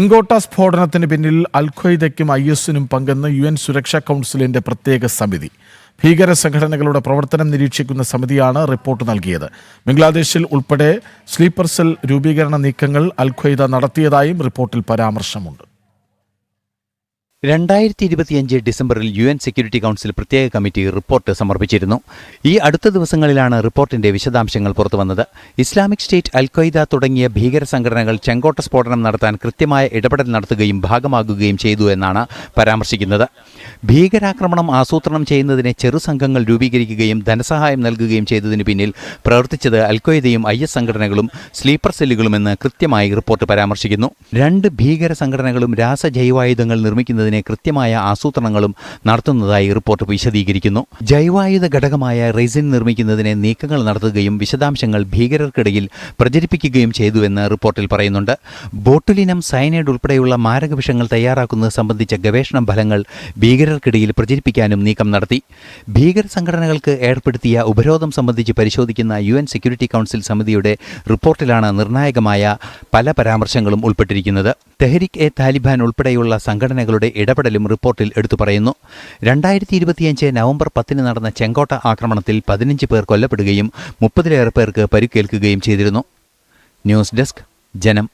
ചെങ്കോട്ട സ്ഫോടനത്തിന് പിന്നിൽ അൽ-ഖ്വയ്ദയ്ക്കും IS-നും പങ്കെന്ന് UN സുരക്ഷാ കൗൺസിലിന്റെ പ്രത്യേക സമിതി. ഭീകര സംഘടനകളുടെ പ്രവർത്തനം നിരീക്ഷിക്കുന്ന സമിതിയാണ് റിപ്പോർട്ട് നൽകിയത്. ബംഗ്ലാദേശിൽ ഉൾപ്പെടെ സ്ലീപ്പർ സെൽ രൂപീകരണ നീക്കങ്ങൾ അൽ-ഖ്വയ്ദ നടത്തിയതായും റിപ്പോർട്ടിൽ പരാമർശമുണ്ട്. 2025 ഡിസംബറിൽ UN സെക്യൂരിറ്റി കൗൺസിൽ പ്രത്യേക കമ്മിറ്റി റിപ്പോർട്ട് സമർപ്പിച്ചിരുന്നു. ഈ അടുത്ത ദിവസങ്ങളിലാണ് റിപ്പോർട്ടിന്റെ വിശദാംശങ്ങൾ പുറത്തുവന്നത്. ഇസ്ലാമിക് സ്റ്റേറ്റ്, അൽ-ഖ്വയ്ദ തുടങ്ങിയ ഭീകര സംഘടനകൾ ചെങ്കോട്ട സ്ഫോടനം നടത്താൻ കൃത്യമായ ഇടപെടൽ നടത്തുകയും ഭാഗമാകുകയും ചെയ്തു എന്നാണ് പരാമർശിക്കുന്നത്. ഭീകരാക്രമണം ആസൂത്രണം ചെയ്യുന്നതിന് ചെറുസംഘങ്ങൾ രൂപീകരിക്കുകയും ധനസഹായം നൽകുകയും ചെയ്തതിന് പിന്നിൽ പ്രവർത്തിച്ചത് അൽ-ഖ്വയ്ദയും IS സംഘടനകളും സ്ലീപ്പർ സെല്ലുകളുമെന്ന് കൃത്യമായി റിപ്പോർട്ട് പരാമർശിക്കുന്നു. 2 ഭീകര സംഘടനകളും രാസജൈവായുധങ്ങൾ നിർമ്മിക്കുന്നതിന് കൃത്യമായ ആസൂത്രണങ്ങളും നടത്തുന്നതായി റിപ്പോർട്ട് വിശദീകരിക്കുന്നു. ജൈവായുധ ഘടകമായ റെസിൻ നിർമ്മിക്കുന്നതിന് നീക്കങ്ങൾ നടത്തുകയും വിശദാംശങ്ങൾ ഭീകരർക്കിടയിൽ പ്രചരിപ്പിക്കുകയും ചെയ്തുവെന്ന് റിപ്പോർട്ടിൽ പറയുന്നുണ്ട്. ബോട്ടുലിനം, സയനൈഡ് ഉൾപ്പെടെയുള്ള മാരക വിഷങ്ങൾ തയ്യാറാക്കുന്നത് സംബന്ധിച്ച ഗവേഷണ ഫലങ്ങൾ ഭീകരർക്കിടയിൽ പ്രചരിപ്പിക്കാനും നീക്കം നടത്തി. ഭീകര സംഘടനകൾക്ക് ഏർപ്പെടുത്തിയ ഉപരോധം സംബന്ധിച്ച് പരിശോധിക്കുന്ന UN സെക്യൂരിറ്റി കൗൺസിൽ സമിതിയുടെ റിപ്പോർട്ടിലാണ് നിർണായകമായ പല പരാമർശങ്ങളും ഉൾപ്പെട്ടിരിക്കുന്നത്. തെഹ്രിക്-e-താലിബാൻ ഉൾപ്പെടെയുള്ള സംഘടനകളുടെ ഇടപെടലും റിപ്പോർട്ടിൽ എടുത്തു പറയുന്നു. 2025 നവംബർ 10 നടന്ന ചെങ്കോട്ട ആക്രമണത്തിൽ 15 പേർ കൊല്ലപ്പെടുകയും 30-ലേറെ പേർക്ക് പരിക്കേൽക്കുകയും ചെയ്തിരുന്നു. ന്യൂസ് ഡെസ്ക്, ജനം.